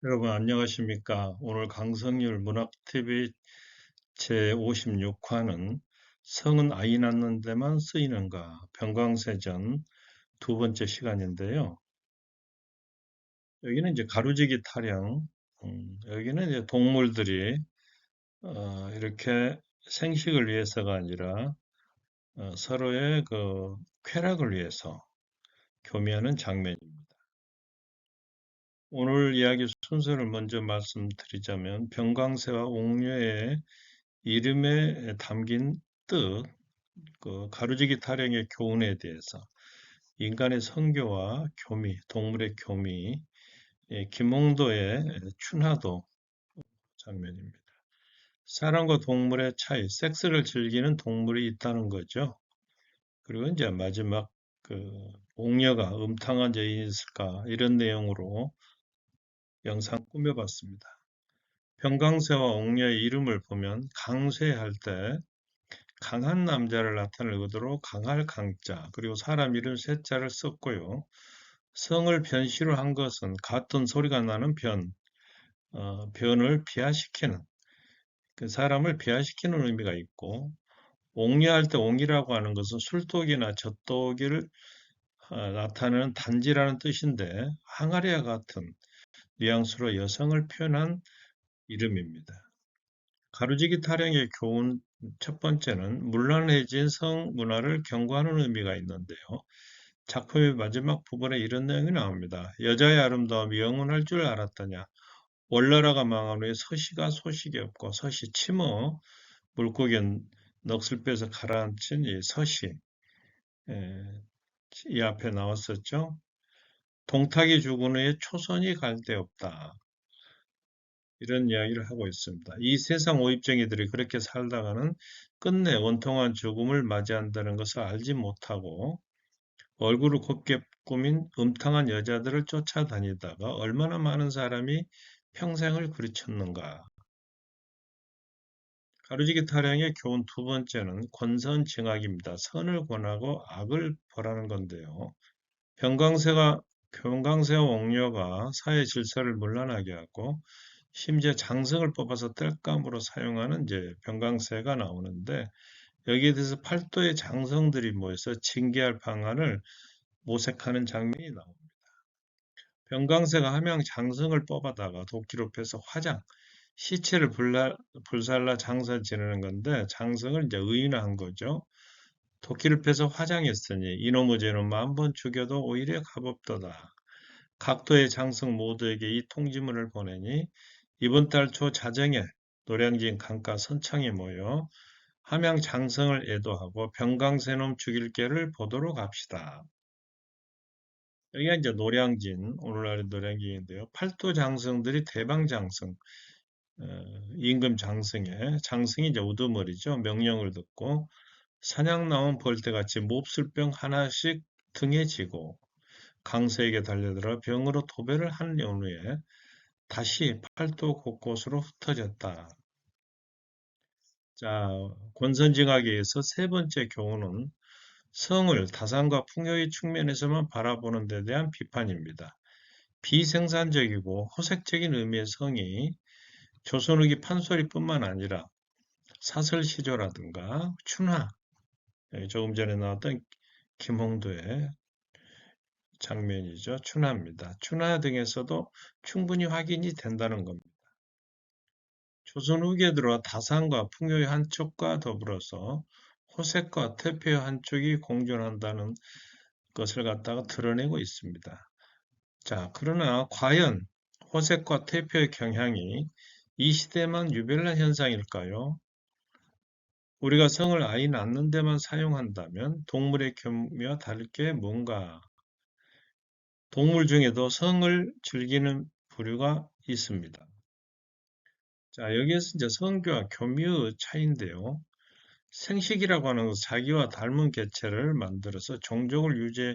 여러분 안녕하십니까? 오늘 강성률 문학TV 제56화는 성은 아이 낳는 데만 쓰이는가? 병광세전 두 번째 시간인데요. 여기는 이제 가루지기 타령, 여기는 이제 동물들이 이렇게 생식을 위해서가 아니라 서로의 그 쾌락을 위해서 교미하는 장면입니다. 오늘 이야기 순서를 먼저 말씀드리자면 병광세와 옥녀의 이름에 담긴 뜻, 그 가루지기 타령의 교훈에 대해서 인간의 선교와 교미, 동물의 교미, 김홍도의 춘하도 장면입니다. 사람과 동물의 차이, 섹스를 즐기는 동물이 있다는 거죠. 그리고 이제 마지막 그 옥녀가 음탕한 여인이 있을까 이런 내용으로 영상 꾸며봤습니다. 병강세와 옥녀의 이름을 보면 강쇠할 때 강한 남자를 나타낼 의도로 강할 강자, 그리고 사람 이름 쇠자를 썼고요. 성을 변시로 한 것은 같은 소리가 나는 변을 비하시키는, 그 사람을 비하시키는 의미가 있고, 옥리할 때 옥이라고 하는 것은 술독이나 젖독이를 나타내는 단지라는 뜻인데, 항아리와 같은 뉘앙스로 여성을 표현한 이름입니다. 가루지기 타령의 교훈 첫 번째는 문란해진 성 문화를 경고하는 의미가 있는데요. 작품의 마지막 부분에 이런 내용이 나옵니다. 여자의 아름다움이 영원할 줄 알았더냐. 월나라가 망한 후에 서시가 소식이 없고 서시 침어 물고기 넋을 빼서 가라앉힌 이 서시, 이 앞에 나왔었죠. 동탁이 죽은 후에 초선이 갈 데 없다. 이런 이야기를 하고 있습니다. 이 세상 오입쟁이들이 그렇게 살다가는 끝내 원통한 죽음을 맞이한다는 것을 알지 못하고 얼굴을 곱게 꾸민 음탕한 여자들을 쫓아다니다가 얼마나 많은 사람이 평생을 그르쳤는가. 가루지기 타령의 교훈 두 번째는 권선징악입니다. 선을 권하고 악을 벌하는 건데요. 병강세와 옥녀가 사회 질서를 문란하게 하고 심지어 장성을 뽑아서 땔감으로 사용하는 이제 병강세가 나오는데 여기에 대해서 팔도의 장성들이 모여서 징계할 방안을 모색하는 장면이 나옵니다. 병강세가 함양 장성을 뽑아다가 도끼로 패서 시체를 불살라 장사 지내는 건데 장성을 이제 의인화한 거죠. 도끼를 패서 화장했으니 이놈의 죄는 10,000번 죽여도 오히려 값없도다. 각도의 장성 모두에게 이 통지문을 보내니 이번 달 초 자정에 노량진 강가 선창에 모여 함양 장성을 애도하고 병강세놈 죽일 개를 보도록 합시다. 여기가 이제 노량진, 오늘날의 노량진인데요. 팔도 장성들이 대방 장성, 임금 장성이 이제 우두머리죠. 명령을 듣고 사냥 나온 벌떼같이 몹쓸병 하나씩 등에 지고 강세에게 달려들어 병으로 도배를 한 연후에 다시 팔도 곳곳으로 흩어졌다. 자, 권선징악에 의해서 세 번째 교훈은 성을 다산과 풍요의 측면에서만 바라보는 데 대한 비판입니다. 비생산적이고 호색적인 의미의 성이 조선 후기 판소리뿐만 아니라 사설시조라든가 춘하, 조금 전에 나왔던 김홍도의 장면이죠. 춘하입니다. 춘하 등에서도 충분히 확인이 된다는 겁니다. 조선 후기에 들어 다산과 풍요의 한쪽과 더불어서 호색과 태폐의 한쪽이 공존한다는 것을 갖다가 드러내고 있습니다. 자, 그러나 과연 호색과 태폐의 경향이 이 시대만 유별난 현상일까요? 우리가 성을 아이 낳는 데만 사용한다면 동물의 교미와 다를 게 뭔가? 동물 중에도 성을 즐기는 부류가 있습니다. 자, 여기에서 이제 성교와 교미의 차이인데요. 생식이라고 하는 것은 자기와 닮은 개체를 만들어서 종족을 유지해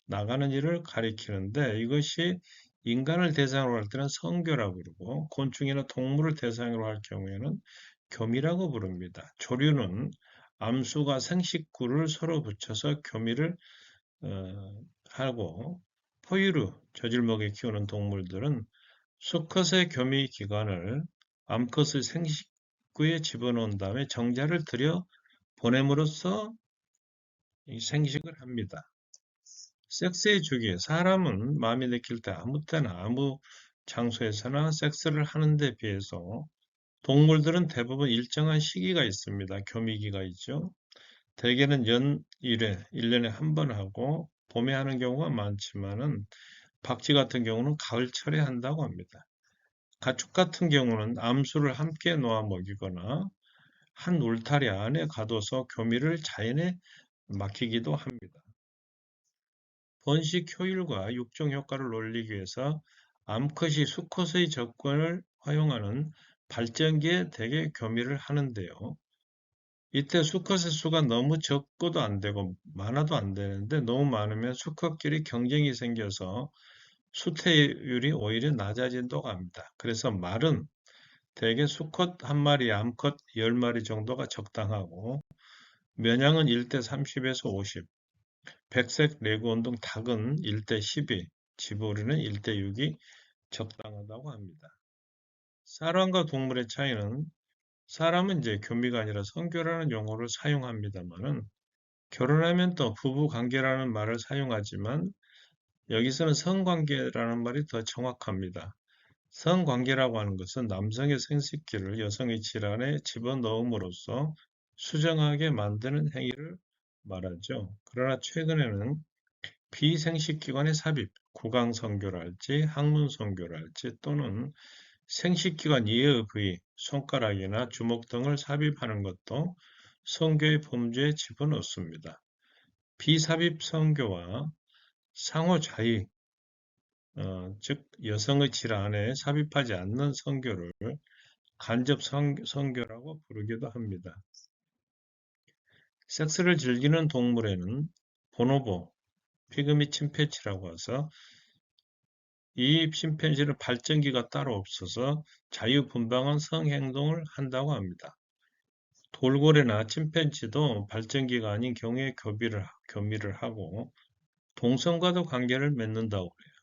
나가는 일을 가리키는데 이것이 인간을 대상으로 할 때는 성교라고 부르고 곤충이나 동물을 대상으로 할 경우에는 교미라고 부릅니다. 조류는 암수가 생식구를 서로 붙여서 교미를 하고 포유류, 저질먹이 키우는 동물들은 수컷의 교미 기관을 암컷의 생식구에 집어넣은 다음에 정자를 들여 보냄으로써 이 생식을 합니다. 섹스의 주기, 사람은 마음이 내킬 때 아무 때나 아무 장소에서나 섹스를 하는 데 비해서 동물들은 대부분 일정한 시기가 있습니다. 교미기가 있죠. 대개는 연 1회, 1년에 한 번 하고 봄에 하는 경우가 많지만은 박쥐 같은 경우는 가을철에 한다고 합니다. 가축 같은 경우는 암수를 함께 놓아 먹이거나 한 울타리 안에 가둬서 교미를 자연에 맡기기도 합니다. 번식 효율과 육종 효과를 올리기 위해서 암컷이 수컷의 적권을 활용하는 발전기에 대개 교미를 하는데요. 이때 수컷의 수가 너무 적고도 안 되고 많아도 안 되는데 너무 많으면 수컷끼리 경쟁이 생겨서 수태율이 오히려 낮아진다고 합니다. 그래서 말은 대개 수컷 한 마리, 암컷 10마리 정도가 적당하고 면양은 1대 30에서 50, 백색 레구온 등 닭은 1대 12, 지보리는 1대 6이 적당하다고 합니다. 사람과 동물의 차이는 사람은 이제 교미가 아니라 성교라는 용어를 사용합니다만은 결혼하면 또 부부 관계라는 말을 사용하지만 여기서는 성관계라는 말이 더 정확합니다. 성관계라고 하는 것은 남성의 생식기를 여성의 질환에 집어넣음으로써 수정하게 만드는 행위를 말하죠. 그러나 최근에는 비생식기관의 삽입, 구강성교랄지 항문성교랄지 또는 생식기관 이외의 부위, 손가락이나 주먹 등을 삽입하는 것도 성교의 범주에 집어넣습니다. 비삽입 성교와 상호좌의, 즉 여성의 질환에 삽입하지 않는 성교를 간접 성교라고 부르기도 합니다. 섹스를 즐기는 동물에는 보노보, 피그미 침팬지라고 해서 이 침팬지는 발전기가 따로 없어서 자유분방한 성행동을 한다고 합니다. 돌고래나 침팬지도 발전기가 아닌 경우에 교미를 하고 동성과도 관계를 맺는다고 해요.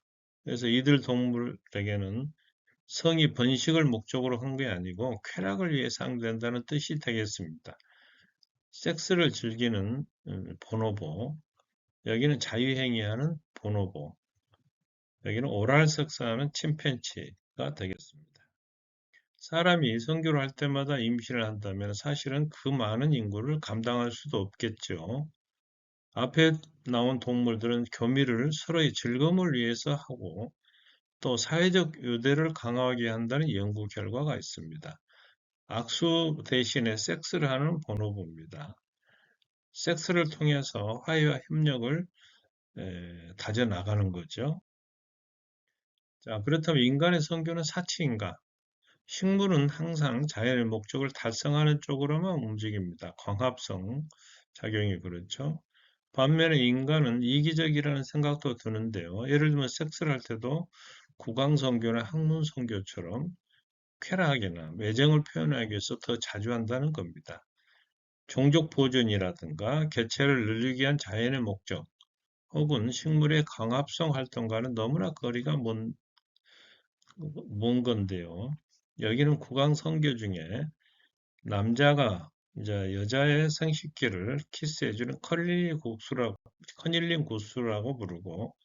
그래서 이들 동물에게는 성이 번식을 목적으로 한 게 아니고 쾌락을 위해 사용된다는 뜻이 되겠습니다. 섹스를 즐기는 보노보, 여기는 자유행위하는 보노보, 여기는 오랄 섹스하는 침팬지가 되겠습니다. 사람이 성교를 할 때마다 임신을 한다면 사실은 그 많은 인구를 감당할 수도 없겠죠. 앞에 나온 동물들은 교미를 서로의 즐거움을 위해서 하고 또 사회적 유대를 강화하게 한다는 연구 결과가 있습니다. 악수 대신에 섹스를 하는 보노보입니다. 섹스를 통해서 화해와 협력을 다져나가는 거죠. 자, 그렇다면 인간의 성교는 사치인가? 식물은 항상 자연의 목적을 달성하는 쪽으로만 움직입니다. 광합성 작용이 그렇죠. 반면에 인간은 이기적이라는 생각도 드는데요. 예를 들면 섹스를 할 때도 구강성교나 학문성교처럼 쾌락이나 매정을 표현하기 위해서 더 자주 한다는 겁니다. 종족 보존이라든가 개체를 늘리기 위한 자연의 목적 혹은 식물의 광합성 활동과는 너무나 거리가 먼 건데요. 여기는 구강성교 중에 남자가 이제 여자의 생식기를 키스해주는 커닐링 구스라고 부르고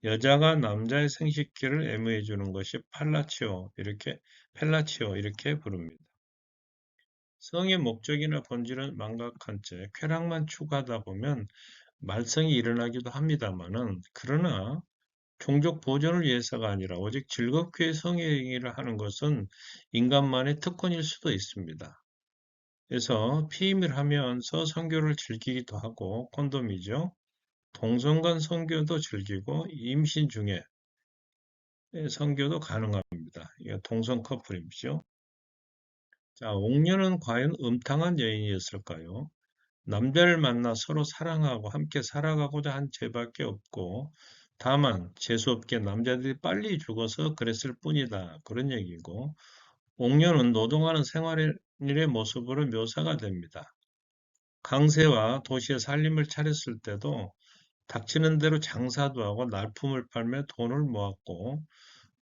여자가 남자의 생식기를 애무해주는 것이 펠라치오 이렇게 부릅니다. 성의 목적이나 본질은 망각한 채 쾌락만 추구하다 보면 말썽이 일어나기도 합니다만은 그러나 종족 보존을 위해서가 아니라 오직 즐겁게 성행위를 하는 것은 인간만의 특권일 수도 있습니다. 그래서 피임을 하면서 성교를 즐기기도 하고 콘돔이죠. 동성 간 성교도 즐기고 임신 중에 성교도 가능합니다. 이게 동성 커플이죠. 자, 옥녀는 과연 음탕한 여인이었을까요? 남자를 만나 서로 사랑하고 함께 살아가고자 한 죄밖에 없고 다만 재수없게 남자들이 빨리 죽어서 그랬을 뿐이다. 그런 얘기고 옥녀는 노동하는 생활의 모습으로 묘사가 됩니다. 강세와 도시의 살림을 차렸을 때도 닥치는 대로 장사도 하고 날품을 팔며 돈을 모았고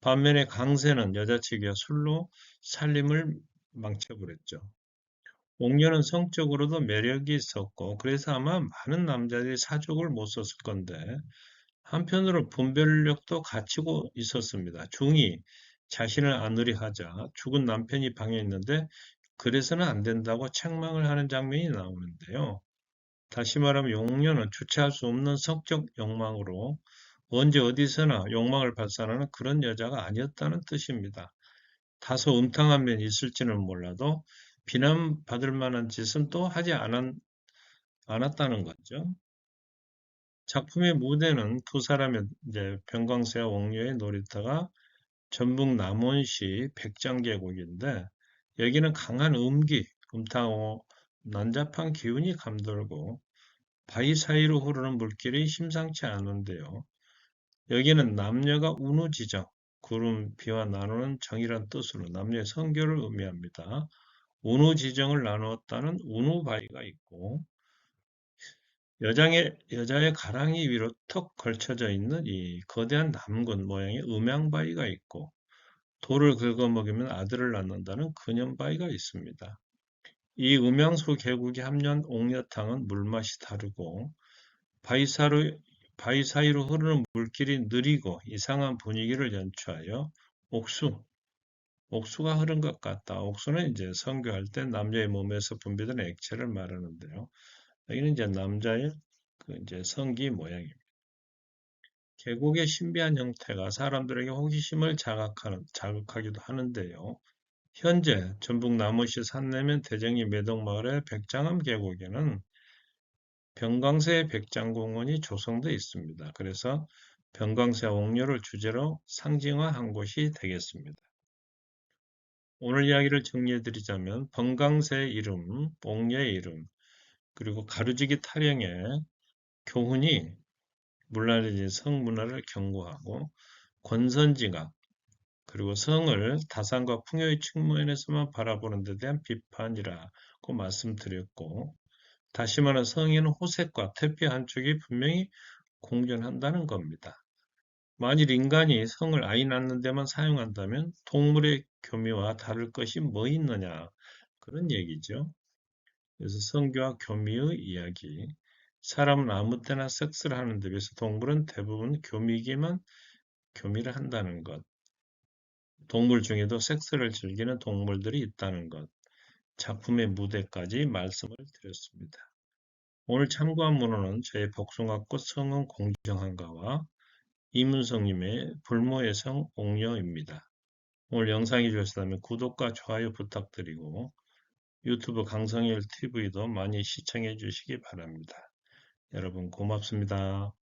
반면에 강세는 여자 측이 술로 살림을 망쳐버렸죠. 옥녀는 성적으로도 매력이 있었고, 그래서 아마 많은 남자들이 사족을 못 썼을 건데, 한편으로 분별력도 갖추고 있었습니다. 중이 자신을 안으리 하자 죽은 남편이 방에 있는데, 그래서는 안 된다고 책망을 하는 장면이 나오는데요. 다시 말하면 용녀는 주체할 수 없는 성적 욕망으로 언제 어디서나 욕망을 발산하는 그런 여자가 아니었다는 뜻입니다. 다소 음탕한 면이 있을지는 몰라도 비난받을 만한 짓은 또 하지 않았다는 거죠. 작품의 무대는 두 사람의 이제 병광세와 옥녀의 놀이터가 전북 남원시 백장계곡인데 여기는 강한 음탕하고 난잡한 기운이 감돌고 바위 사이로 흐르는 물길이 심상치 않은데요. 여기는 남녀가 운우지정, 구름, 비와 나누는 정이란 뜻으로 남녀의 성교를 의미합니다. 운우지정을 나누었다는 운우바위가 있고 여자의 가랑이 위로 턱 걸쳐져 있는 이 거대한 남군 모양의 음양바위가 있고 돌을 긁어먹이면 아들을 낳는다는 근연바위가 있습니다. 이 음양소 계곡이 함유한 옥녀탕은 물맛이 다르고 바위 사로, 바위 사이로 흐르는 물길이 느리고 이상한 분위기를 연출하여 옥수, 옥수가 흐른 것 같다. 옥수는 이제 성교할 때 남자의 몸에서 분비되는 액체를 말하는데요. 여기는 이제 남자의 그 이제 성기 모양입니다. 계곡의 신비한 형태가 사람들에게 호기심을 자극하기도 하는데요. 현재 전북 남원시 산내면 대정리 매덕마을의 백장암 계곡에는 병광세 백장공원이 조성되어 있습니다. 그래서 병광세와 옥녀를 주제로 상징화한 곳이 되겠습니다. 오늘 이야기를 정리해드리자면 번강세의 이름, 옥녀의 이름, 그리고 가루지기 타령의 교훈이 물란해진 성문화를 경고하고 권선징악, 그리고 성을 다산과 풍요의 측면에서만 바라보는 데 대한 비판이라고 말씀드렸고 다시 말해 성에는 호색과 퇴폐 한쪽이 분명히 공존한다는 겁니다. 만일 인간이 성을 아이 낳는 데만 사용한다면 동물의 교미와 다를 것이 뭐 있느냐 그런 얘기죠. 그래서 성교와 교미의 이야기. 사람은 아무 때나 섹스를 하는 데 비해서 동물은 대부분 교미기만 교미를 한다는 것. 동물 중에도 섹스를 즐기는 동물들이 있다는 것. 작품의 무대까지 말씀을 드렸습니다. 오늘 참고한 문헌은 저의 복숭아꽃 성은 공정한가와 이문성님의 불모의 성 옥녀입니다. 오늘 영상이 좋으셨다면 구독과 좋아요 부탁드리고 유튜브 강성일 TV도 많이 시청해 주시기 바랍니다. 여러분 고맙습니다.